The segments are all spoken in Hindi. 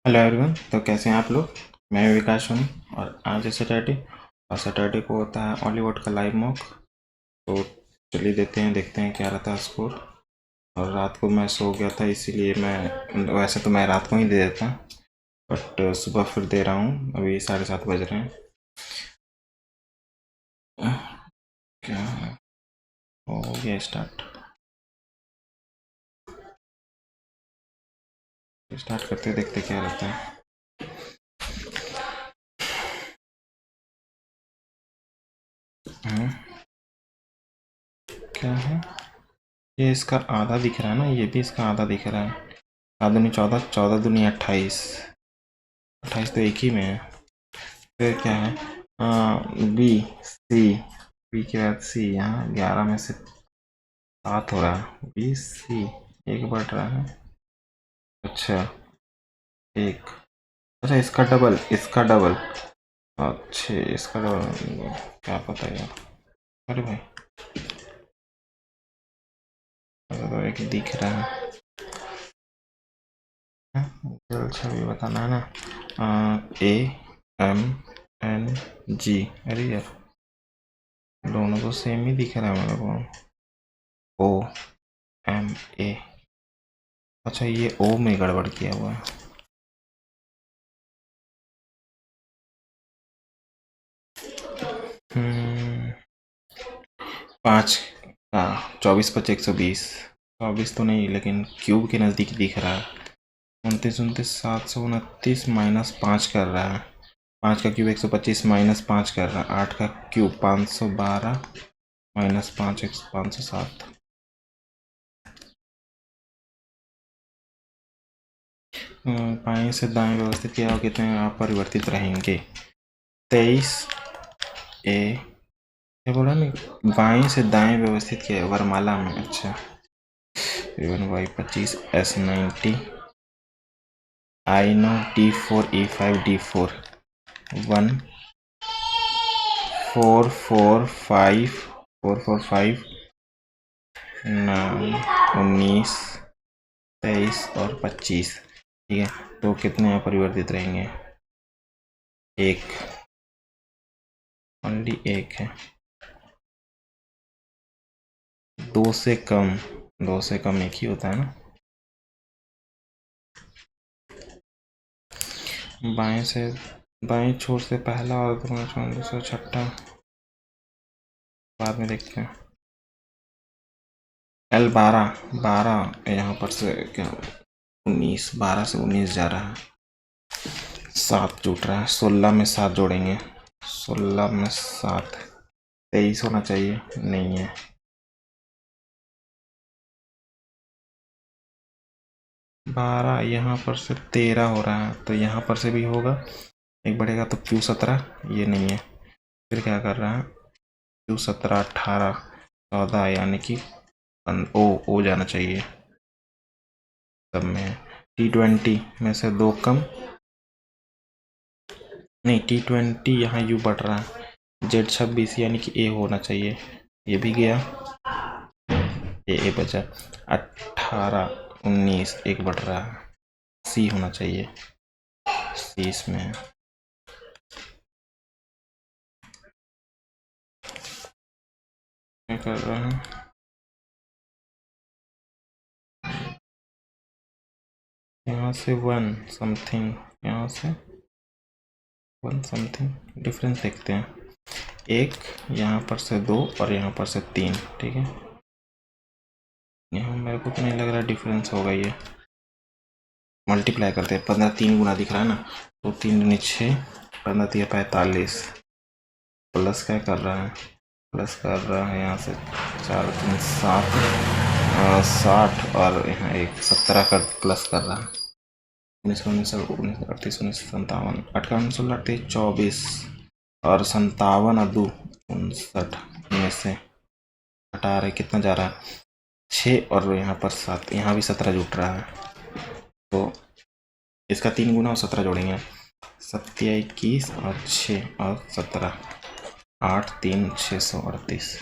Hello everyone. तो कैसे हैं आप लोग। मैं विकास सोनी और आज है सैटरडे और सैटरडे को होता है हॉलीवुड का लाइव मॉक। तो चलिए देते हैं, देखते हैं क्या रहता है स्कोर। और रात को मैं सो गया था इसीलिए मैं वैसे तो मैं रात को ही दे देता, बट सुबह फिर दे रहा हूँ। अभी 7:30 बज रहे हैं। क्या हो गया स्टार्ट। स्टार्ट करते देखते क्या रहता है। क्या है ये, इसका आधा दिख रहा है ना, ये भी इसका आधा दिख रहा है। 7 दूनी 14, 14 दूनी 28, 28 तो एक ही में है। फिर क्या है, बी सी, बी के बाद सी। यहाँ 11 में से 7 हो रहा है, बी सी एक बढ़ रहा है। अच्छा एक, अच्छा इसका डबल, इसका डबल। अच्छा इसका डबल, क्या पता यार। अरे भाई तो एक दिख रहा है। छवि बताना है ना। A M N G. अरे यार दोनों तो सेम ही दिख रहा है मेरे को। O M A. अच्छा ये ओ में गड़बड़ किया हुआ है। हम्म, 5 का 24, 25, 120। 24 तो नहीं, लेकिन क्यूब के नज़दीक दिख रहा है। 29, 29, 729 -5 कर रहा है। 5 का क्यूब 125 -5 कर रहा है। 8 का क्यूब 512 -5 507। बाएं से दाएं व्यवस्थित किया, कितने आप परिवर्तित रहेंगे। 23 ए, क्या बोला ना, बाएं से दाएं व्यवस्थित किया वरमाला में। अच्छा A1Y 25 S90 I no D4 E5 D4 1 4 4 5 4 4 5 9 19 23 और 25। ठीक है, तो कितने अपरिवर्तित रहेंगे। एक, ओनली एक है। 2 से कम, 2 से कम एक ही होता है ना। बाएं से, बाएं छोर से पहला और दूसरा छठा बाद में देखते हैं। L12 12 यहाँ पर से क्या 19, 12 से 19 जा रहा है। 7 जुट रहा है, 16 में 7 जोड़ेंगे। 16 में 7 23 होना चाहिए, नहीं है। 12 यहाँ पर से 13 हो रहा है, तो यहाँ पर से भी होगा। एक बढ़ेगा तो Q17, ये नहीं है। फिर क्या कर रहा है, Q17 18 14, यानी कि ओ जाना चाहिए सब में। T20 में से 2 कम, नहीं T20 यहाँ यू बढ़ रहा है। Z26 यानी कि ए होना चाहिए, ये भी गया। ए बचा। 18 19 एक बढ़ रहा है, सी होना चाहिए। सी इसमें है। क्या कर रहा है, यहाँ से 1 समथिंग, यहाँ से 1 समथिंग डिफरेंस देखते हैं। एक, यहाँ पर से 2 और यहाँ पर से 3। ठीक है, यहाँ मेरे को तो नहीं लग रहा डिफरेंस होगा। ये मल्टीप्लाई करते हैं, 15 3 गुना दिख रहा है ना, तो 3 दूनी 6, 15 3 45, प्लस क्या कर रहा है, प्लस कर रहा है यहाँ से 4 3 7 60, और यहाँ एक 17 का प्लस कर रहा है। 19 19 38 19 57 58 16 38 24 और 57 और 2 59 में से हटा रहे, कितना जा रहा है 6, और यहाँ पर 7, यहाँ भी 17 जुट रहा है। तो इसका 3 गुना और 17 जोड़ेंगे। 7 21 और 6 और 17, 8 3 638।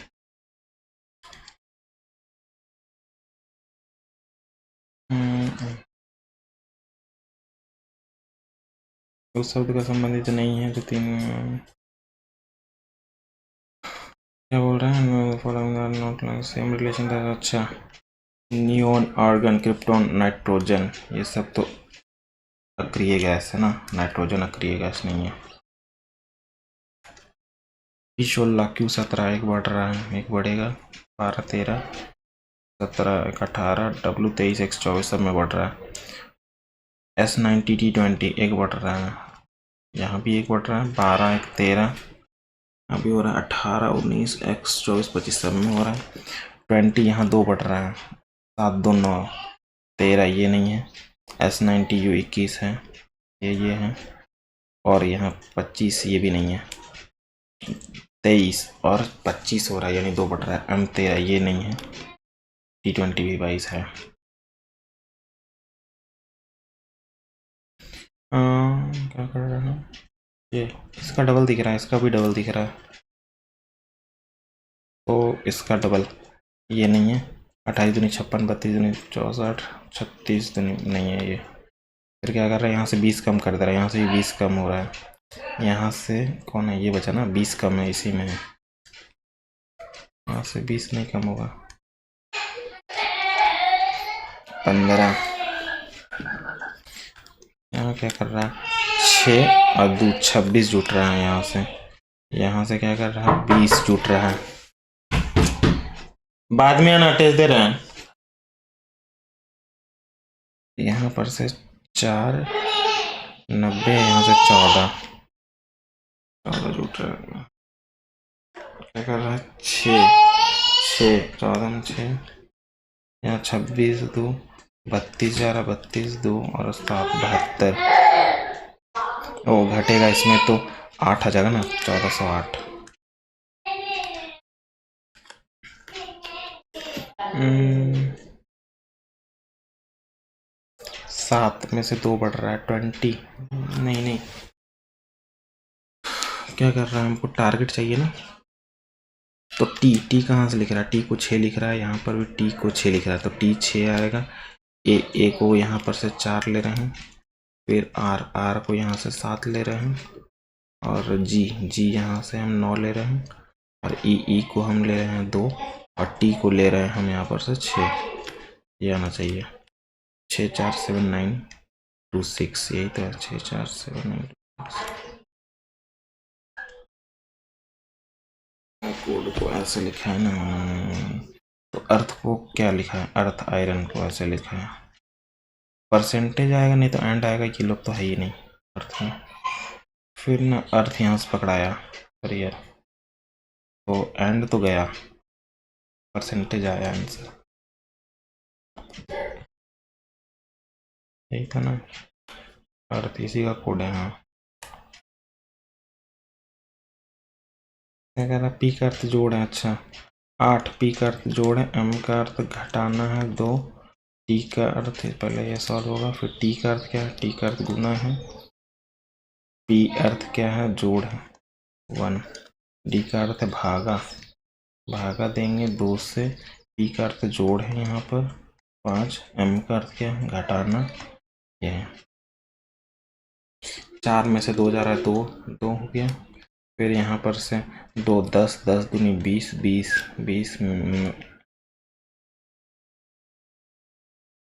उस शब्द का संबंधित नहीं है जो तीन, क्या बोल रहे हैं, following are not like same relation. अच्छा, नियोन, आर्गन, क्रिप्टॉन, नाइट्रोजन, ये सब तो अक्रिय गैस है ना, नाइट्रोजन अक्रिय गैस नहीं है। P16 Q17 एक बढ़ रहा है, एक बढ़ेगा, 12 13 17 18 W23 X24 सब में बढ़ रहा है। S90 T20 एक बढ़ रहा है, यहाँ भी एक बढ़ रहा है, 12 1 13 अभी हो रहा है, 18 19 X24 25 सब में हो रहा है। 20 यहाँ 2 बढ़ रहा है, 7 2 9 13 ये नहीं है। S90 U21 है, ये है, और यहाँ 25 ये भी नहीं है। 23 और 25 हो रहा है, यानी 2 बढ़ रहा है। M13 ये नहीं है। T20 भी 22 है। क्या कर रहा है ये, इसका डबल दिख रहा है, इसका भी डबल दिख रहा है, तो इसका डबल ये नहीं है। 28 दूनी 56, 32 दूनी 64, 36 दूनी नहीं है ये। फिर क्या कर रहा है, यहाँ से 20 कम कर दे रहा है, यहाँ से भी 20 कम हो रहा है। यहाँ से कौन है, ये बचा ना, 20 कम है, इसी में है, यहाँ से 20 नहीं कम होगा। 15, यहाँ क्या कर रहा है, 6 और 2 26 जुट रहा है। यहाँ से क्या कर रहा है, 20 जुट रहा है। बाद में आना टेस्ट दे रहे हैं। यहाँ पर से 4 90, यहाँ से 14 जुट रहा है। क्या कर रहा है, 6 14 में 6, यहाँ 26 2 32 11 32 2 और 7 72। ओ घटेगा इसमें तो 8 आ जाएगा ना, 1408। 7 में से 2 बढ़ रहा है, 20 नहीं क्या कर रहा है, हमको टारगेट चाहिए ना, तो टी कहाँ से लिख रहा है, टी को 6 लिख रहा है, यहाँ पर भी टी को 6 लिख रहा है, तो टी 6 आएगा। ए को यहाँ पर से 4 ले रहे हैं, फिर आर को यहाँ से 7 ले रहे हैं, और जी यहाँ से हम 9 ले रहे हैं, और ई को हम ले रहे हैं 2, और टी को ले रहे हैं हम यहाँ पर से 6। ये आना चाहिए 6 4 7 9 2 6, यही तो है, 6 4 7 9 2 6। कोड को ऐसे लिखा है ना, तो अर्थ को क्या लिखा है, अर्थ आयरन को ऐसे लिखा है, परसेंटेज आएगा नहीं तो एंड आएगा, ये लोग तो है ही नहीं अर्थ में। फिर ना अर्थ यहाँ से पकड़ाया करियर, तो एंड तो गया, परसेंटेज आया आंसर, यही था ना, अर्थ इसी का कोड है। हाँ, क्या कह रहा, पी का अर्थ जोड़ है, अच्छा 8 पी का अर्थ जोड़ है, एम का अर्थ घटाना है 2, टी का अर्थ पहले ये सॉल्व होगा, फिर टी का अर्थ क्या है, टी का अर्थ गुना है, पी अर्थ क्या है, जोड़ है 1, डी का अर्थ है भागा देंगे 2 से, पी का अर्थ जोड़ है यहाँ पर 5, एम का अर्थ क्या है, घटाना, ये है 4 में से 2 जा रहा है, 2 हो गया, फिर यहाँ पर से 2 10 10 दूनी 20 20 20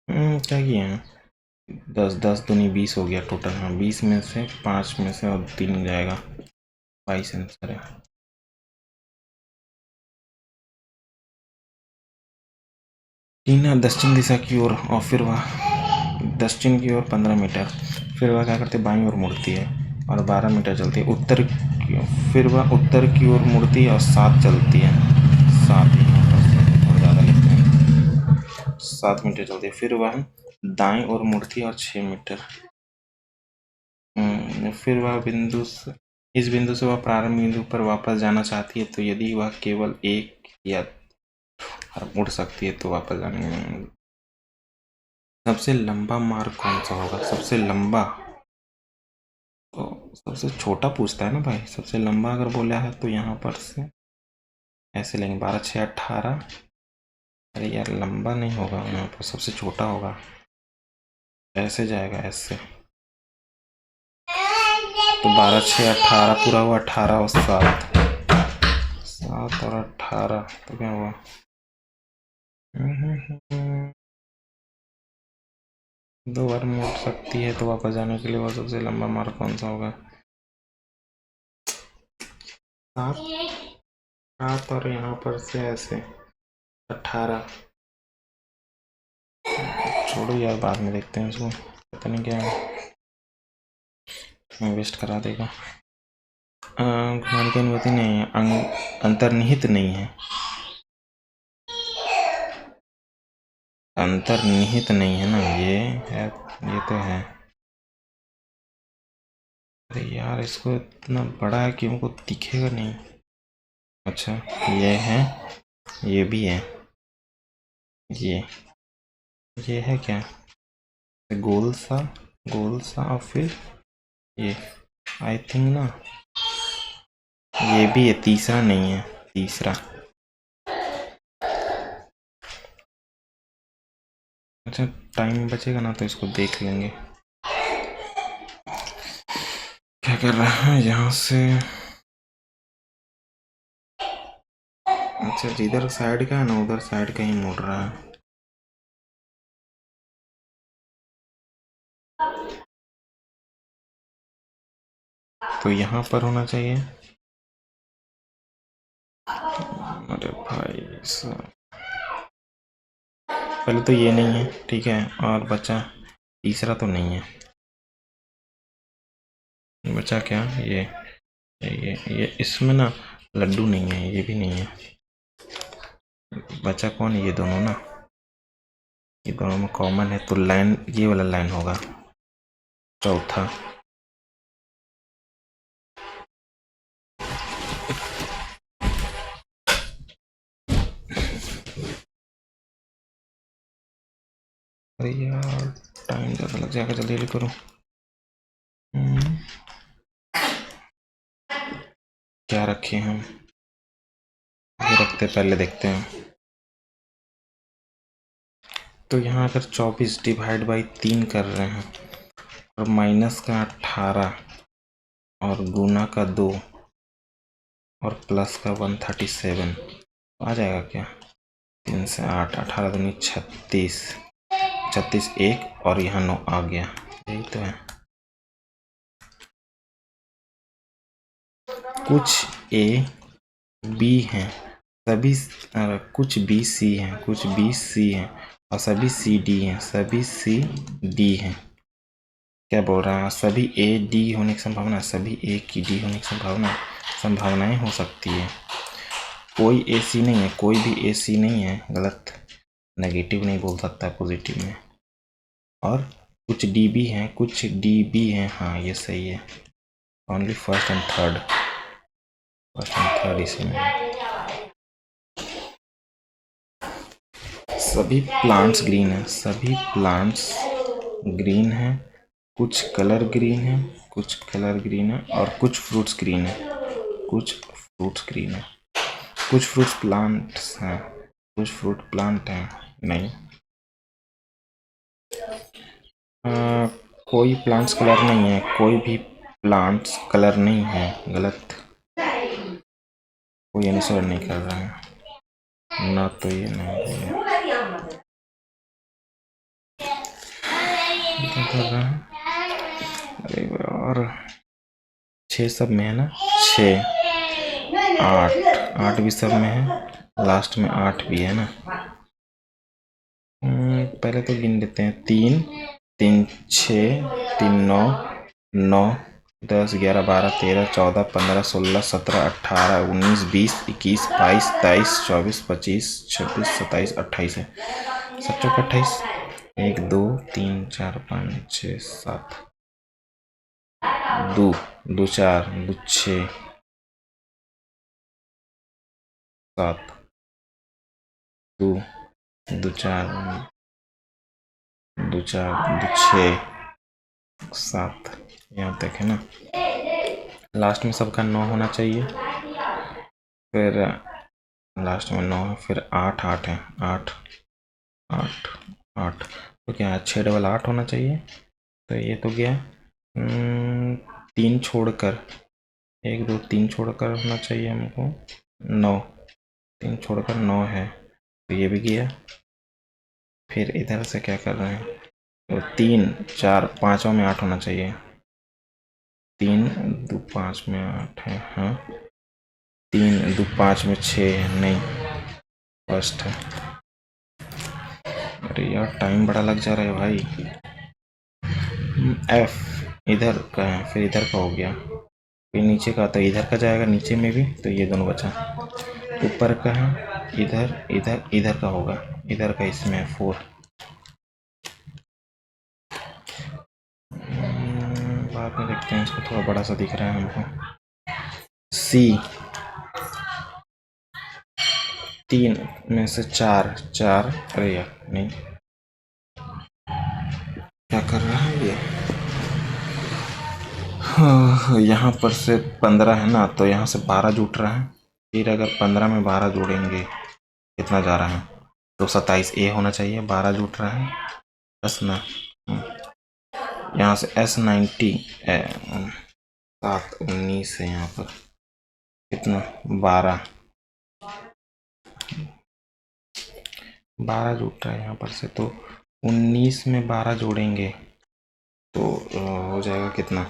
क्या किया है, 10 10 दूनी 20 हो गया टोटल। हाँ 20 में से 5 में से और 3 जाएगा, 22 आंसर है। टीना दक्षिण दिशा की ओर, और फिर वह दक्षिण की ओर 15 मीटर, फिर वह क्या करती है, बाईं ओर मुड़ती है और 12 मीटर चलती है, फिर वह उत्तर की ओर मुड़ती है और 7 चलती है, 7 यहाँ पर और ज़्यादा लिखते हैं, 7 मीटर चलती है, फिर वह दाएं ओर मुड़ती है और 6 मीटर। फिर वह इस बिंदु से वह प्रारंभ बिंदु पर वापस जाना चाहती है, तो यदि वह केवल एक या मुड़ सकती है तो वापस जाने। सबसे लंबा मार्ग कौन सा होगा, सबसे लंबा, तो सबसे छोटा पूछता है ना भाई, सबसे लंबा अगर बोला है तो यहाँ पर से ऐसे लेंगे, 12 6 18, अरे यार लंबा नहीं होगा, यहाँ पर सबसे छोटा होगा, ऐसे जाएगा ऐसे, तो 12 6 18 पूरा हुआ, 18 और 7, 7 और 18 तो क्या हुआ? दो बार मोड़ सकती है तो वापस जाने के लिए वो सबसे लंबा मार्ग कौन सा होगा? 7 7 और यहाँ पर से ऐसे 18। छोड़ो यार, बाद में देखते हैं इसको, पता नहीं क्या है, वेस्ट करा देगा। घुमाने की अनुमति नहीं है, अंतर्निहित नहीं है, अंतर्निहित नहीं है ना, ये है, ये तो है। अरे यार इसको इतना बड़ा है कि हमको दिखेगा नहीं। अच्छा ये है, ये भी है, ये है क्या? गोल सा, गोल सा, और फिर ये आई थिंक ना, ये भी है, तीसरा नहीं है, तीसरा। अच्छा टाइम बचेगा ना तो इसको देख लेंगे क्या कर रहा है यहाँ से। अच्छा जिधर साइड का है ना उधर साइड का ही मुड़ रहा है। तो यहाँ पर होना चाहिए। अरे भाई साहब, पहले तो ये नहीं है, ठीक है, और बचा तीसरा तो नहीं है, बचा क्या? ये इसमें ना लड्डू नहीं है, ये भी नहीं है, बचा कौन? ये दोनों ना, ये दोनों में कॉमन है तो लाइन, ये वाला लाइन होगा चौथा। अरे यार टाइम ज़्यादा लग जाएगा, जल्दी जल्दी करो। क्या रखे हम? ये रखते पहले देखते हैं। तो यहाँ अगर 24 डिवाइड बाई 3 कर रहे हैं और माइनस का 18 और गुना का 2 और प्लस का 137 आ जाएगा क्या? 3 से 8, 18 दूनी 36, 36 1 और यहाँ 9 आ गया, यही तो है। कुछ ए बी हैं सभी, कुछ बी सी हैं, कुछ बी सी हैं और सभी सी डी हैं, सभी सी डी हैं। क्या बोल रहा है? सभी ए डी होने की संभावना, सभी ए की डी होने की संभावनाएं हो सकती है। कोई ए सी नहीं है, कोई भी ए सी नहीं है, गलत, नेगेटिव नहीं बोल सकता, पॉजिटिव में। और कुछ डी बी हैं, कुछ डी बी हैं, हाँ ये सही है। Only first and third, first and third इसमें। सभी प्लांट्स ग्रीन है, सभी प्लांट्स ग्रीन है, कुछ कलर ग्रीन है, कुछ कलर ग्रीन है और कुछ फ्रूट्स ग्रीन है, कुछ फ्रूट्स ग्रीन है, कुछ फ्रूट्स प्लांट्स हैं, कुछ फ्रूट प्लांट हैं, नहीं। कोई प्लांट्स कलर नहीं है, कोई भी प्लांट्स कलर नहीं है, गलत, कोई आंसर नहीं कर रहा है ना, तो ये नहीं है। क्या कर रहा है? अरे यार 6 सब में है ना, 6 8 8 भी सब में है, लास्ट में 8 भी है ना। पहले तो गिन लेते हैं, 3 3 6 3 9 9 10 11 12 13 14 15 16 17 18 19 20 21 22 23 24 25 26 27 28 है, 7 चौक 28, 1 2 3 4 5 6 7, 2 2 4 2 6 7, 2 2 4 2 4 2 6 7, यहाँ तक है ना। लास्ट में सबका 9 होना चाहिए, फिर लास्ट में 9 है, फिर 8 8 है, 8 8 8, तो क्या है 6 डबल 8 होना चाहिए, तो ये तो गया 3 छोड़कर 1 2 3 छोड़कर होना चाहिए हमको 9, 3 छोड़कर 9 है, तो ये भी गया। फिर इधर से क्या कर रहे हैं, तो 3 4 5 में 8 होना चाहिए, 3 2 5 में 8 है, हाँ 3 2 5 में 6 है, नहीं फर्स्ट है। अरे यार टाइम बड़ा लग जा रहा है भाई। F इधर का है, फिर इधर का हो गया, फिर नीचे का तो इधर का जाएगा नीचे में भी, तो ये दोनों बचा। ऊपर का है इधर इधर इधर का होगा, इधर का इसमें 4। बाद में देखते हैं, इसको थोड़ा बड़ा सा दिख रहा है हमको। C 3 में से 4 4, अरे यार नहीं, क्या कर रहा है ये। हाँ, यहाँ पर से 15 है ना, तो यहाँ से 12 जुट रहा है। फिर अगर 15 में 12 जोड़ेंगे कितना जा रहा है, तो 27 ए होना चाहिए, 12 जुट रहा है 10 ना। यहाँ से S90 7 19 है, यहाँ पर कितना 12 जुट रहा है यहाँ पर से, तो 19 में 12 जोड़ेंगे तो हो जाएगा कितना।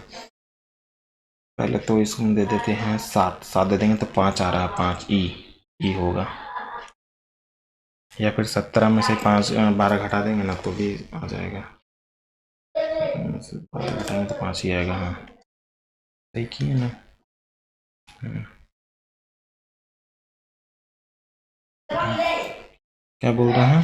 पहले तो इसको हम दे देते हैं 7 दे देंगे तो 5 आ रहा है, 5 ई होगा। या फिर 17 में से 5 12 घटा देंगे ना तो भी आ जाएगा, 12 घटाएंगे तो 5 ही आएगा। हाँ सही किए ना। क्या बोल रहा है,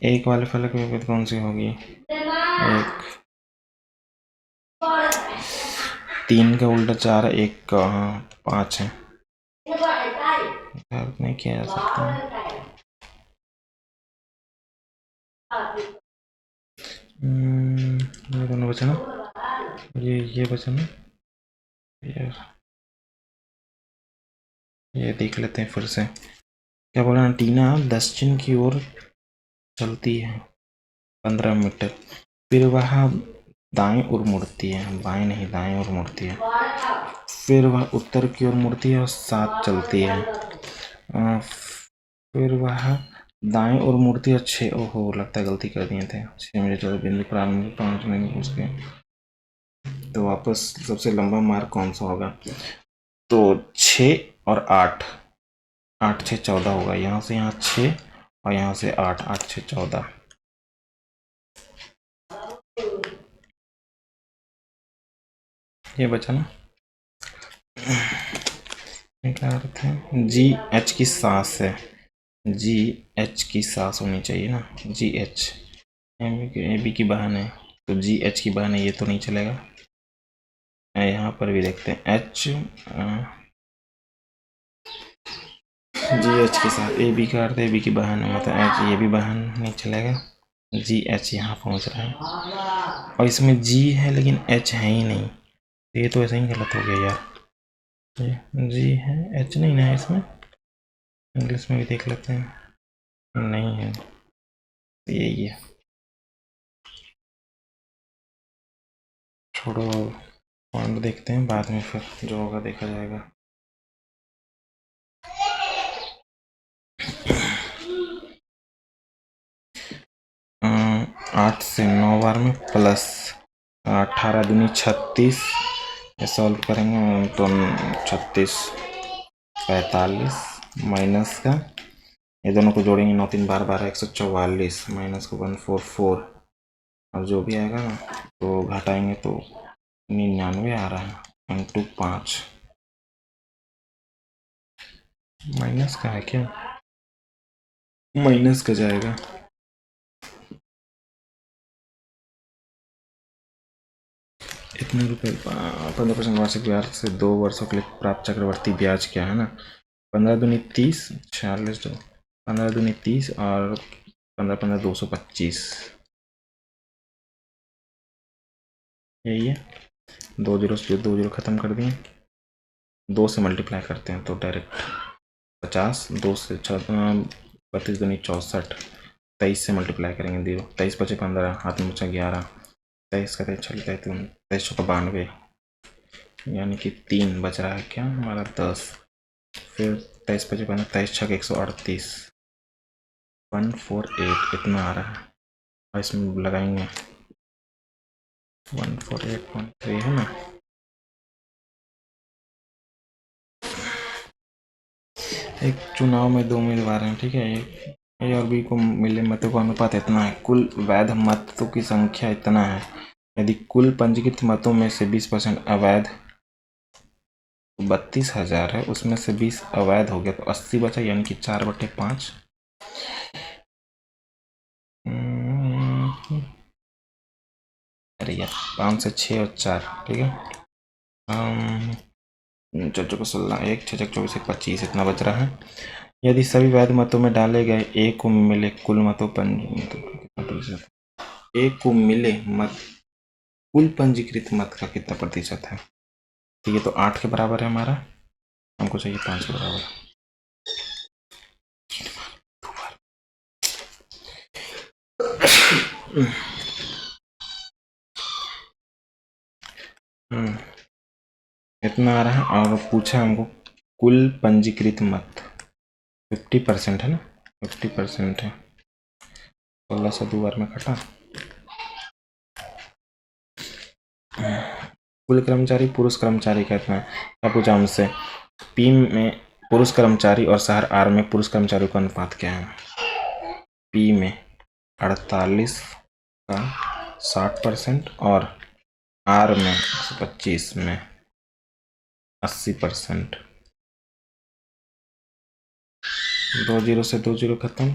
एक वाले फलक की विपरीत कौन सी होगी। एक 3 का उल्टा 4 है, 1 का 5 है, नहीं किया जा सकता। ये दोनों बचा ना, ये बचा ना, ये देख लेते हैं फिर से। क्या बोला ना, टीना दक्षिण की ओर चलती है 15 मीटर, फिर वह दाएं ओर मुड़ती है, बाएं नहीं दाएं ओर मुड़ती है, फिर वह उत्तर की ओर मुड़ती है और 7 चलती है, फिर वह दाएं ओर मुड़ती है 6, ओहो लगता है गलती कर दिए थे, 6 मिनट 14 बिंदु प्रारंभ पहुंचने में उसके, तो वापस सबसे लंबा मार्ग कौन सा होगा, तो 6 और 8, 8 6 14 होगा, यहाँ से यहाँ 6 और यहाँ से 8, 8 6 14, ये बचा ना। क्या अर्थ है, जी एच की सांस है, जी एच की सांस होनी चाहिए ना, जी एच ए बी की बहन है, तो जी एच की बहन है, ये तो नहीं चलेगा। यहाँ पर भी देखते हैं एच, जी एच के साथ ए बी का अर्थ है ए बी की बहन है, मतलब एच, ये भी बहन नहीं चलेगा, जी एच यहाँ पहुँच रहा है, और इसमें जी है लेकिन एच है ही नहीं, ये तो ऐसा ही गलत हो गया यार, जी है एच नहीं ना है इसमें, इंग्लिश में भी देख लेते हैं, नहीं है, तो यही है, छोड़ो पॉइंट देखते हैं बाद में, फिर जो होगा देखा जाएगा। आठ से 9 बार में प्लस 18 दूनी 36, ये सॉल्व करेंगे तो 36 45 माइनस का, ये दोनों को जोड़ेंगे 9 3 12 12 144 माइनस को 144, और जो भी आएगा ना तो घटाएंगे तो 99 आ रहा है, इंटू 5, माइनस का है क्या, माइनस का जाएगा, इतने रुपए 15% वार्षिक ब्याज से 2 वर्षों के लिए प्राप्त चक्रवर्ती ब्याज क्या है ना, 15 दूनी 30, 46 15 दूनी 30 और 15 15 225, यही है, 2 जीरो से 2 जीरो खत्म कर दिए, 2 से मल्टीप्लाई करते हैं तो डायरेक्ट 50, 2 से 32 दूनी 64, 23 से मल्टीप्लाई करेंगे 0, 23 बचे 15, हाथ में बचा 11, 23 का 23 चलता है, 2392, यानी कि 3 बच रहा है क्या हमारा 10। फिर 23 25 23 छक 138, 148 इतना आ रहा है। और इसमें लगाएंगे 148.3 है ना। एक चुनाव में 2 उम्मीदवार हैं, ठीक है। ए और बी को मिले मतों का अनुपात इतना है, कुल वैध मतों की संख्या इतना है। यदि कुल पंजीकृत मतों में से 20% अवैध, 32,000 है, उसमें से 20 अवैध हो गया तो 80 बचा, यानी कि 4/5। अरे यार 5 से 6 और 4, ठीक है। चौचो को 16, 1 6 24 1 25 इतना बच रहा है। यदि सभी वैध मतों में डाले गए ए को मिले कुल मतों ए को मिले मत कुल पंजीकृत मत का कितना प्रतिशत है। ठीक है, तो 8 के बराबर है हमारा, हमको चाहिए 5 के बराबर। इतना आ रहा है। और पूछा हमको कुल पंजीकृत मत 50% है ना, 50% है, 16 से 2 बार में कटा। कुल कर्मचारी पुरुष कर्मचारी का इतना है। क्या पूछा हमसे, पी में पुरुष कर्मचारी और शहर आर में पुरुष कर्मचारियों का अनुपात क्या है। पी में 48 का 60% और आर में 25 में 80%। 2 जीरो से 2 जीरो खत्म।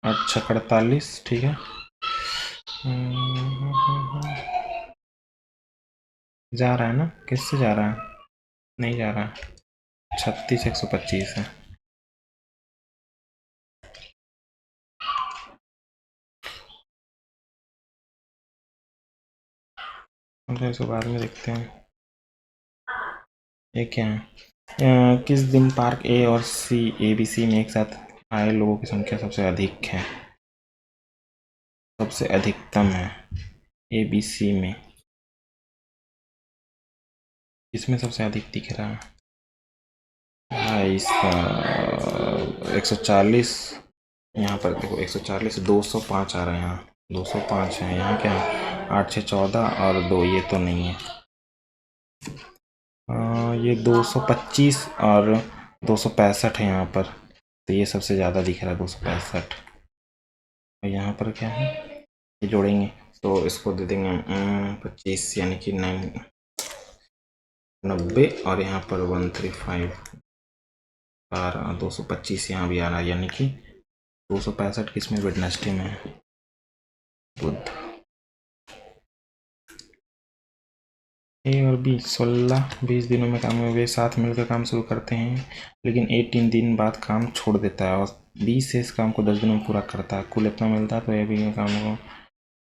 8 छक 48, ठीक है। जा रहा है ना, किससे जा रहा है, नहीं जा रहा है, 36 125 है। इसको बाद में देखते हैं। ये क्या है, किस दिन पार्क ए और सी ए बी सी में एक साथ आए लोगों की संख्या सबसे अधिक है, सबसे अधिकतम है ए बी सी में, इसमें सबसे अधिक दिख रहा है इसका 140। यहाँ पर देखो 140 205 आ रहा है, यहाँ 205 है, यहाँ क्या है 8 6 14 और 2, ये तो नहीं है। ये 225 और 265 है यहाँ पर, तो ये सबसे ज़्यादा दिख रहा है 265। और यहाँ पर क्या है, ये जोड़ेंगे तो इसको दे देंगे 25, यानी कि 90, और यहाँ पर 135 12 225 यहाँ भी आ रहा है, यानी कि 265 किस में, वेडनेसडे में है, बुध। ए और बी 16-20 दिनों में काम में वे साथ मिलकर काम शुरू करते हैं, लेकिन ए 3 दिन बाद काम छोड़ देता है और बी से इस काम को 10 दिनों में पूरा करता है। कुल इतना मिलता है, तो ए बी के काम को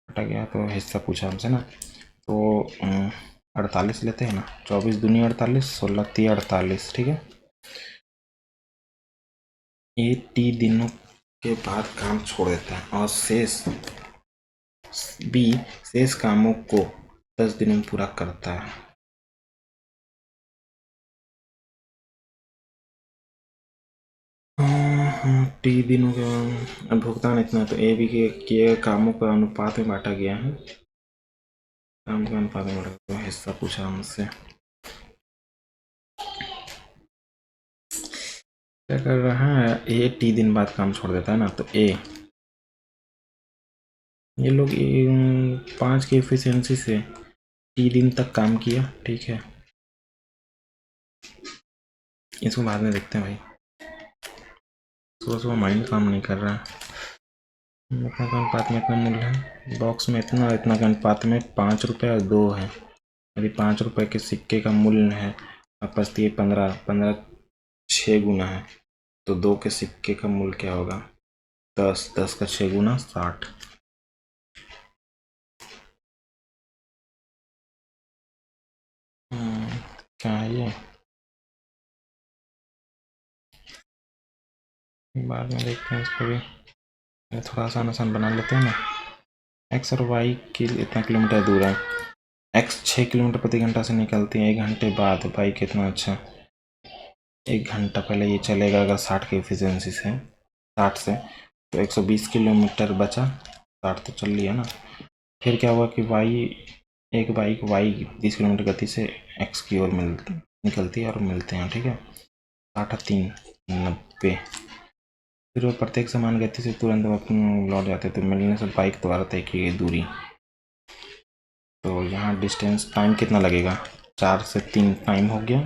हटा गया तो हिस्सा पूछा हमसे ना, तो 48 लेते हैं ना, 24 दूनी 48, 16 3 48, ठीक है। ए टी दिनों के बाद काम छोड़ देता है और बी शेष कामों को 10 दिनों में पूरा करता है। टी दिनों के भुगतान इतना, तो ए बी के किए कामों का अनुपात में बांटा गया है, काम के अनुपात में बांटा गया, तो हिस्सा पूछा हमसे। क्या कर रहा है, ए टी दिन बाद काम छोड़ देता है ना, तो ए ये लोग 5 की एफिशिएंसी से टी दिन तक काम किया, ठीक है। इसको बाद में देखते हैं भाई, सुबह सुबह माइंड काम नहीं कर रहा है। इतना का अनुपात में इतना मूल्य है, बॉक्स में इतना, इतना के अनुपात में 5 रुपये और 2 है। यदि 5 रुपये के सिक्के का मूल्य है आपस 15 6 गुना है, तो 2 के सिक्के का मूल्य क्या होगा, 10 का 6 गुना 60। क्या है ये, बाद में देखते हैं इसको भी। थोड़ा आसान आसान बना लेते हैं ना। एक्स और वाई की इतना किलोमीटर दूर है। एक्स 6 किलोमीटर प्रति घंटा से निकलती है 1 घंटे बाद। वाई कितना अच्छा 1 घंटा पहले ये चलेगा अगर 60 की एफिशिएंसी से 60 से, तो 120 किलोमीटर बचा। 60 तो चल लिया ना। फिर क्या हुआ कि एक बाइक वाई 30 किलोमीटर गति से एक्स की ओर निकलती है और मिलते हैं, ठीक है। 3 90। फिर वो प्रत्येक समान गति से तुरंत अपने लौट जाते, तो मिलने से बाइक द्वारा तय की गई दूरी। तो यहाँ डिस्टेंस टाइम कितना लगेगा, 4 से 3 टाइम हो गया।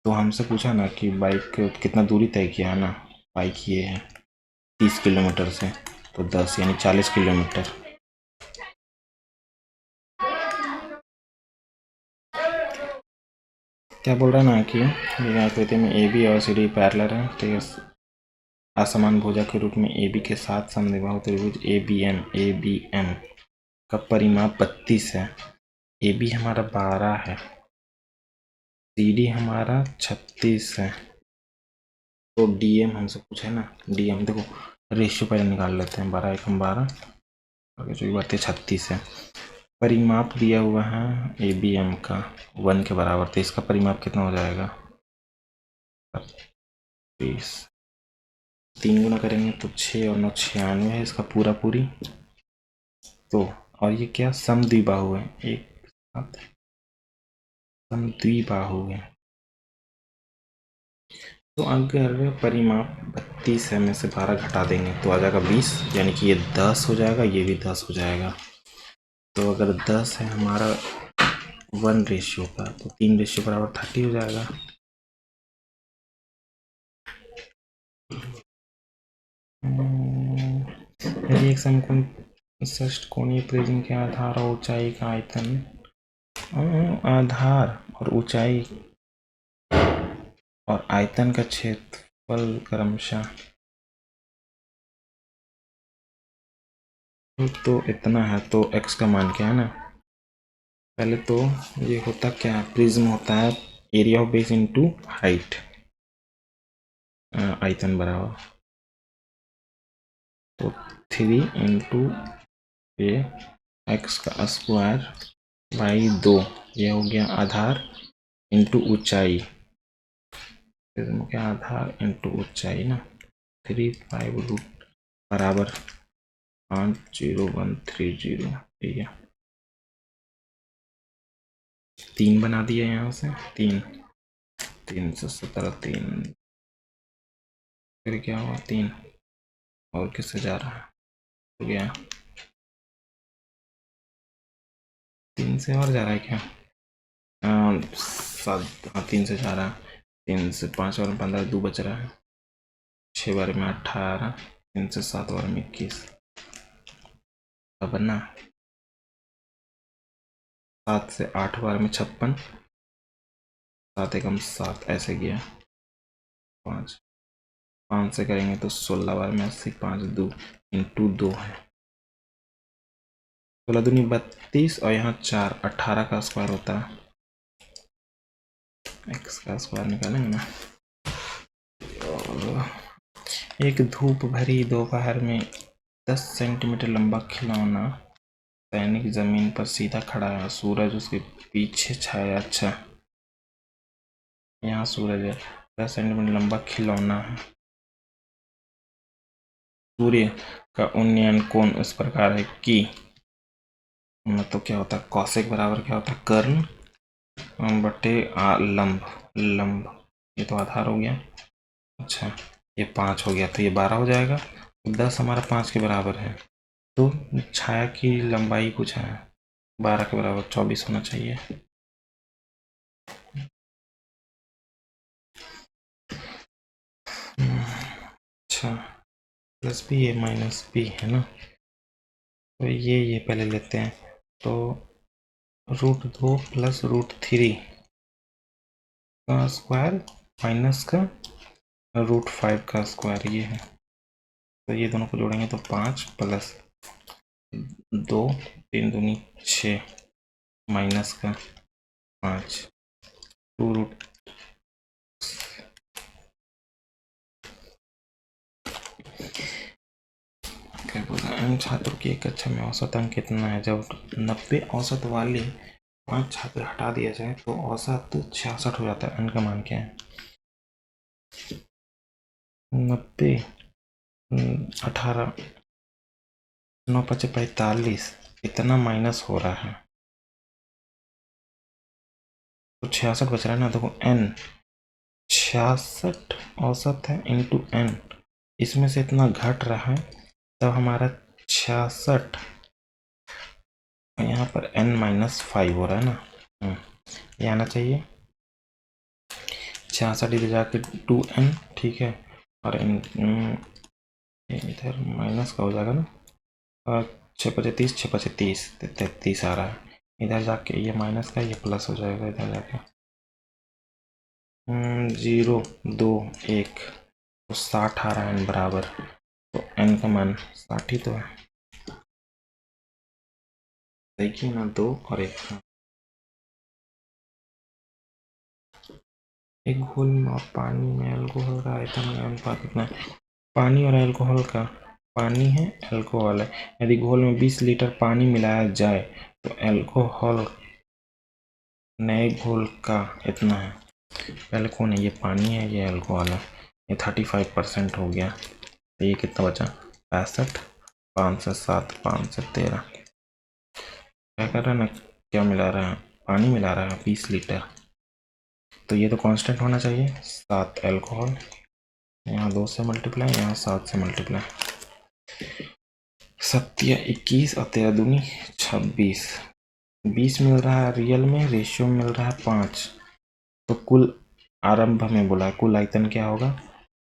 तो हमसे पूछा ना कि बाइक कितना दूरी तय किया है ना। बाइक ये है 30 किलोमीटर से, तो 10 यानी 40 किलोमीटर। क्या बोल रहा है ना कि आकृति में ए बी और सी डी पैरेलल है, ठीक है। असमान भुजा के रूप में ए बी के साथ समद्विबाहु त्रिभुज ए बी एम का परिमाप 32 है। ए बी हमारा 12 है, सी डी हमारा 36 है। तो डी एम हमसे पूछे ना, डी एम देखो रेशियो पहले निकाल लेते हैं। 12 एकम 12 और जो बात है 36 है। परिमाप दिया हुआ है ए बी एम का 1 के बराबर, तो इसका परिमाप कितना हो जाएगा 30। 3 गुना करेंगे तो 6 और 9 96 है इसका पूरा पूरी। तो और ये क्या समद्विबाहु है, एक साथ समद्विबाहु है। तो अगर परिमाप 32 है में से 12 घटा देंगे तो आ जाएगा 20, यानी कि ये 10 हो जाएगा, ये भी 10 हो जाएगा। तो अगर 10 है हमारा 1 रेशियो का, तो 3 रेशियो बराबर 30 हो जाएगा। यदि एक समकोण षष्ठकोणीय प्रिज्म के आधार और ऊंचाई का आयतन, आधार और ऊंचाई और आयतन का क्षेत्रफल क्रमशः तो इतना है, तो x का मान क्या है ना। पहले तो ये होता क्या है, प्रिज्म होता है area of base into height, आयतन बराबर तो 3 इंटू ये एक्स का स्क्वायर बाई 2, ये हो गया आधार इंटू ऊंचाई, प्रिज्म के आधार इंटू ऊंचाई ना। 3 5 रूट बराबर 50130, ठीक है। 3 बना दिया यहाँ से, 3 से 17 3, फिर क्या हुआ 3 और किससे जा रहा है, हो गया 3 से और जा रहा है क्या, 7, हाँ 3 से जा रहा है। 3 से 5 और 15, 2 बच रहा है। 6 बार में 18, 3 से 7 बार में 21, अब ना 7 से 8 बार में 56, 7 एकम 7 ऐसे गया। 5 से करेंगे तो 16 बार में 80, 5 2 इंटू 2 है 16 दूनी 32 और यहाँ 4, 18 का स्क्वायर होता है। एक्स का स्क्वायर निकालेंगे ना। एक धूप भरी दोपहर में 10 सेंटीमीटर लंबा खिलौना सैनिक जमीन पर सीधा खड़ा है, सूरज उसके पीछे छाया। अच्छा, यहाँ सूरज है, 10 सेंटीमीटर लंबा खिलौना है। सूर्य का उन्नयन कोण इस प्रकार है कि, तो क्या होता है कौशिक बराबर क्या होता है कर्ण बटे लंब। ये तो आधार हो गया। अच्छा, ये 5 हो गया, तो ये 12 हो जाएगा। 10 हमारा 5 के बराबर है, तो छाया की लंबाई पूछा है 12 के बराबर 24 होना चाहिए। अच्छा, प्लस बी है माइनस बी है ना, तो ये पहले लेते हैं। तो √2 प्लस √3 का स्क्वायर माइनस का √5 का स्क्वायर, ये है। तो ये दोनों को जोड़ेंगे तो 5 प्लस 2 3 दूनी 6 माइनस का 5 2 √ क्या बोला, एम छात्रों की एक कक्षा में औसत अंक कितना है? जब 90 औसत वाले 5 छात्र हटा दिया जाए तो औसत 66 हो जाता है। एन का मान क्या है? 90 18 9 5 45 इतना माइनस हो रहा है तो 66 बच रहा है ना। देखो एन 66 औसत है इंटू एन, इसमें से इतना घट रहा है तब हमारा 66 यहाँ पर n-5 हो रहा है ना। ये आना चाहिए 66 इधर जाके 2n, ठीक है। और इधर माइनस का हो जाएगा ना, 6 6 30 33 आ रहा है। इधर जाके ये माइनस का ये प्लस हो जाएगा इधर जाके 0 2 1 तो 60 आ रहा है n बराबर, तो n का मान 60 ही तो है। देखिए ना 2 और 1 एक घोल में और पानी में अल्कोहल का आयतन का अनुपात कितना है? पानी और अल्कोहल का, पानी है अल्कोहल है, यदि घोल में 20 लीटर पानी मिलाया जाए तो अल्कोहल नए घोल का इतना है। पहले कौन है? ये पानी है, ये अल्कोहल है। ये 35% हो गया तो ये कितना बचा? 65, 5 से 7, 5 से 13। क्या कर रहा है ना, क्या मिला रहा है? पानी मिला रहा है 20 लीटर, तो ये तो कांस्टेंट होना चाहिए 7 अल्कोहल, यहाँ 2 से मल्टीप्लाई, यहाँ 7 से मल्टीप्लाई। 7 या 21 और 13 दूनी 26, 20 मिल रहा है रियल में, रेशियो मिल रहा है 5, तो कुल आरंभ में बोला है कुल आयतन क्या होगा?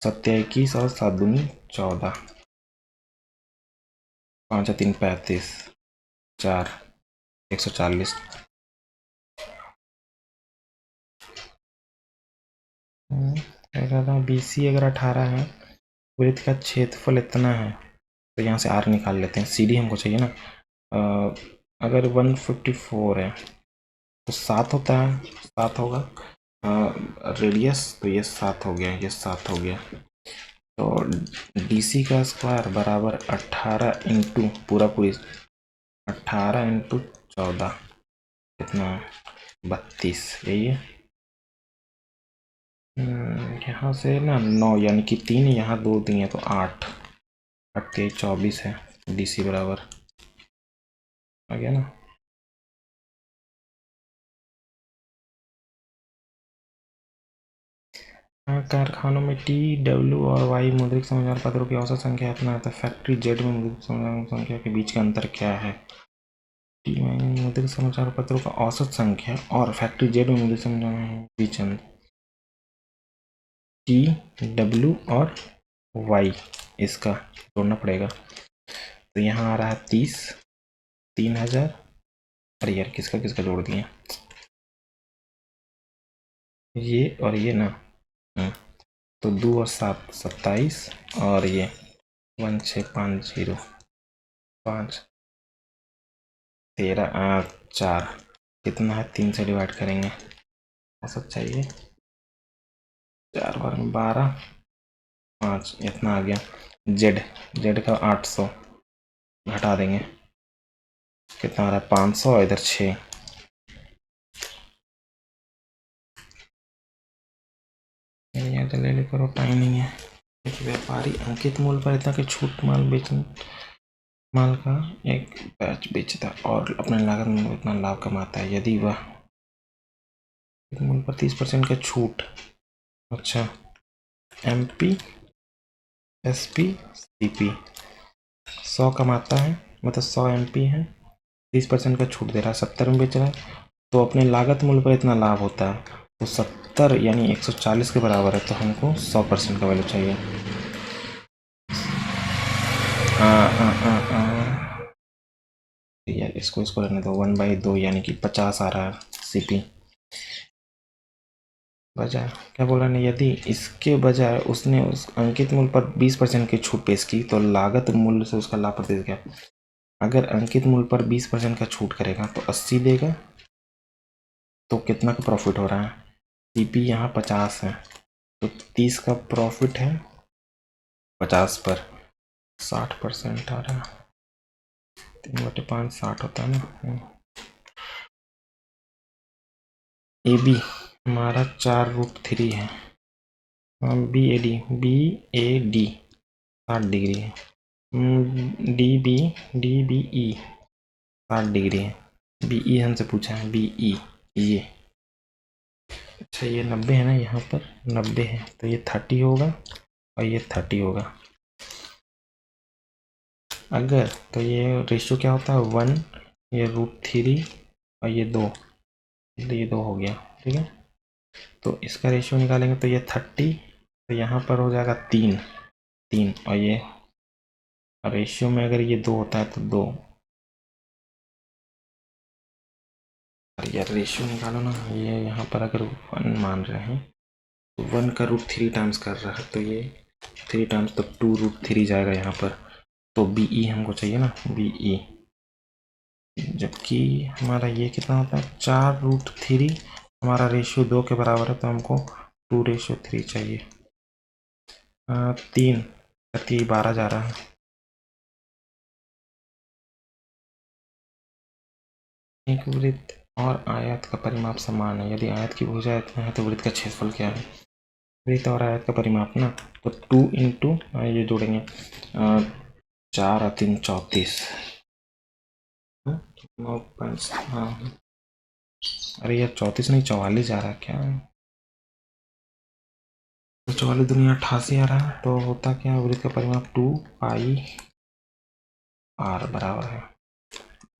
7 या 21 और 7 दूनी 14, 5 या 3 35, 4 140। BC अगर 18 है, वृत्त का क्षेत्रफल इतना है, तो यहाँ से R निकाल लेते हैं। CD हमको चाहिए ना। अगर 154 है तो 7 होता है, 7 होगा। रेडियस तो ये 7 हो गया, ये 7 हो गया, तो DC का स्क्वायर बराबर 18 इंटू पूरा 18 इंटू 14 कितना? 32, यही है। यहाँ से ना 9 यानी कि 3, यहाँ 2 दिए तो 8, 8 24 है। DC बराबर आ गया ना। कारखानों में TW और Y मुद्रित समाचार पत्रों की औसत संख्या इतना है, फैक्ट्री Z में मुद्रित समाचार संख्या के बीच का अंतर क्या है? TY में मुद्रित समाचार पत्रों का औसत संख्या और फैक्ट्री Z में मुद्रित समाचार बीच अंतर, TW और Y इसका जोड़ना पड़ेगा, तो यहाँ आ रहा है 30, 3000। अरे यार किसका किसका जोड़ दिए, ये और ये ना। तो 2 और 7 27, और ये 1650 5 13 4 कितना है? 3 से डिवाइड करेंगे, औसत चाहिए, 4 बार में 12, 5 इतना आ गया। जेड का 800 घटा देंगे, कितना आ रहा है? 500, इधर 6। तो ले ले करो, टाइम नहीं है। एक व्यापारी अंकित मूल्य पर इतना कि छूट माल का एक बैच बेचता और अपने लागत में इतना लाभ कमाता है, यदि वह मूल्य पर 30% का छूट, अच्छा, MP SP CP 100 कमाता है, मतलब 100 MP है, 30% का छूट दे रहा है, 70 में बेच रहा है, तो अपने लागत मूल्य पर इतना लाभ होता है, तो 70 यानी 140 के बराबर है, तो हमको 100% का वैल्यू चाहिए। यार इसको रहने दो, 1/2 यानी कि 50 आ रहा है CP बजाय। क्या बोल रहा है? यदि इसके बजाय उसने उस अंकित मूल्य पर 20% की छूट पेश की तो लागत मूल्य से उसका लाभ प्रतिशत क्या? अगर अंकित मूल्य पर 20% का छूट करेगा तो 80 देगा, तो कितना का प्रॉफिट हो रहा है? CP यहाँ 50 है, तो 30 का प्रॉफिट है 50 पर, 60% आ रहा है, 3/5 60 होता है ना। ए बी हमारा 4√3 है। बी ए डी 60 डिग्री है। डी बी ई 60 डिग्री है। बी ई हमसे पूछा है, बी ई ये। अच्छा ये 90 है ना, यहाँ पर 90 है तो ये 30 होगा और ये 30 होगा। अगर तो ये रेशियो क्या होता है 1, ये √3 और ये 2, तो ये 2 हो गया। ठीक है, तो इसका रेशियो निकालेंगे तो ये 30, तो यहाँ पर हो जाएगा 3 और ये रेशियो में अगर ये 2 होता है तो 2। अरे यार रेशियो निकालो ना, ये यहाँ पर अगर 1 मान रहे हैं तो 1 का √3 टाइम्स कर रहा है, तो ये 3 टाइम्स तो 2√3 जाएगा यहाँ पर। तो बी ई हमको चाहिए ना, बी ई, जबकि हमारा ये कितना होता है 4√3। हमारा रेशियो 2 के बराबर है तो हमको 2:3 चाहिए। 3 12 जा रहा है। एक वृत्त और आयत का परिमाप समान है, यदि आयत की भुजा इतना है तो वृत्त का क्षेत्रफल क्या है। वृत्त और आयत का परिमाप ना, तो 2 इंटू ये जोड़ेंगे 4 और 3 34। हाँ अरे यार 34 नहीं 44 जा रहा है क्या, तो 44 दुनिया 88 आ रहा है। तो होता क्या है, वृत्त का परिमाप 2πr बराबर है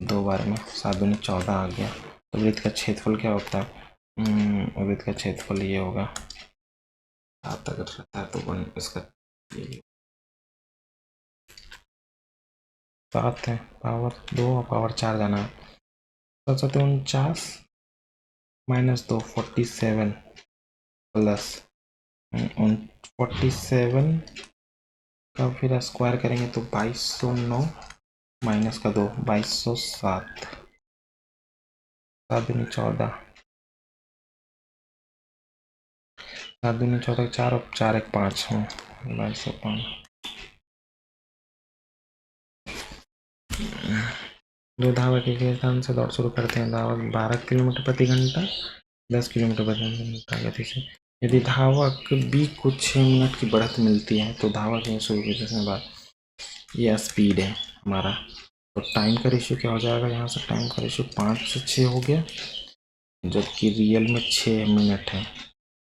2 बार में 7 दूनी 14 आ गया। तो वृत्त का क्षेत्रफल क्या होता है, वृत्त का क्षेत्रफल ये होगा 7 अगर रहता है तो 1 इसका 7 है, पावर 2 और पावर 4 जाना है। 7 49 -2 47 प्लस 47 का फिर स्क्वायर करेंगे तो 2209 माइनस का 2 2207 7 दूनी 14 7 दूनी 14 4 और 4 1 5 हूँ 2205। दो धावक एक स्थान से दौड़ शुरू करते हैं। धावक 12 किलोमीटर प्रति घंटा 10 किलोमीटर प्रति घंटा गति से। यदि धावक बी को 6 मिनट की बढ़त मिलती है तो धावक शुरू की 10 मिनट बाद, ये स्पीड है हमारा। तो टाइम का रेशियो क्या हो जाएगा, यहाँ से टाइम का रेशियो 5 से 6 हो गया, जबकि रियल में 6 मिनट है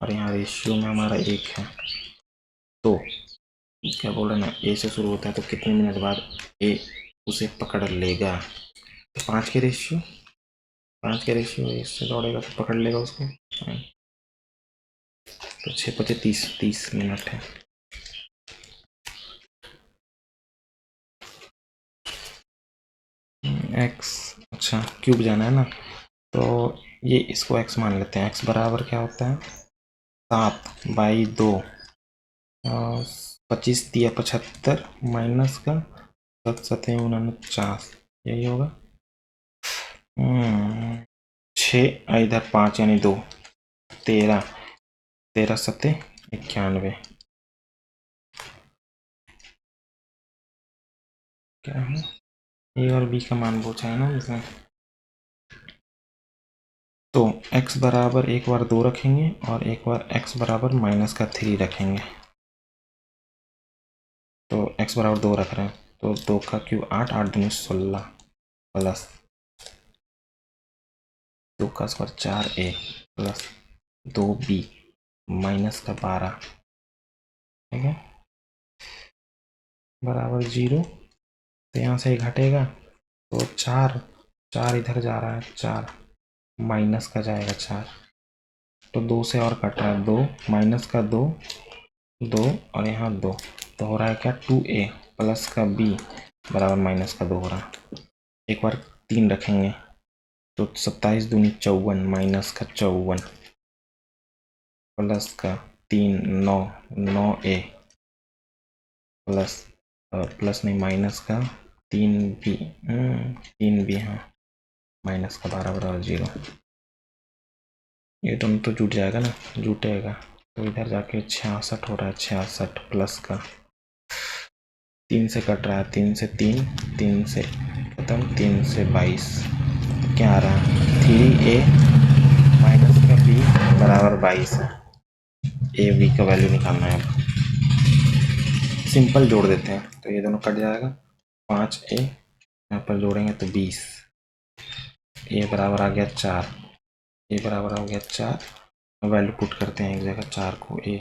और यहाँ रेशियो में हमारा 1 है। तो क्या बोल रहे ना, ए से शुरू होता है तो कितने मिनट बाद ए उसे पकड़ लेगा। तो 5 के रेशियो इससे दौड़ेगा तो पकड़ लेगा उसको। तो 6 × 5 = 30 मिनट है। एक्स अच्छा क्यूब जाना है ना, तो ये इसको एक्स मान लेते हैं। एक्स बराबर क्या होता है 7/2 25 × 75 माइनस का 7 7 49 यही होगा। 6 इधर 5 यानी 2 13 13 7 91 क्या है, ए और बी का मान पूछा है ना इसमें। तो x बराबर एक बार 2 रखेंगे और एक बार x बराबर -3 रखेंगे। तो x बराबर 2 रख रहे हैं तो 2 का क्यूब 8 8 दूनी 16 प्लस 2 का square 4a plus 2b minus का 12, ठीक है, बराबर 0। तो यहाँ से घटेगा तो 4 इधर जा रहा है 4 माइनस का जाएगा 4, तो 2 से और कट रहा है 2 माइनस का 2 और यहाँ 2, तो हो रहा है क्या 2a प्लस का b बराबर माइनस का 2 हो रहा है। एक बार 3 रखेंगे तो 27 दूनी 54 माइनस का 54 प्लस का 3 9a प्लस नहीं माइनस का 3b हाँ माइनस का 12 बराबर 0। ये दोनों तो जुट जाएगा ना, जुटेगा तो इधर जाके 66 हो रहा है 66 प्लस का 3 से कट रहा है, 3 से 3, 3 से खत्म, 3 से 22, क्या आ रहा है 3a माइनस का b बराबर 22 है। ए बी का वैल्यू निकालना है। अब सिंपल जोड़ देते हैं तो ये दोनों कट जाएगा, 5a यहाँ पर जोड़ेंगे तो 20, ए बराबर आ गया 4, ए बराबर हो गया 4। वैल्यू पुट करते हैं एक जगह, 4 को ए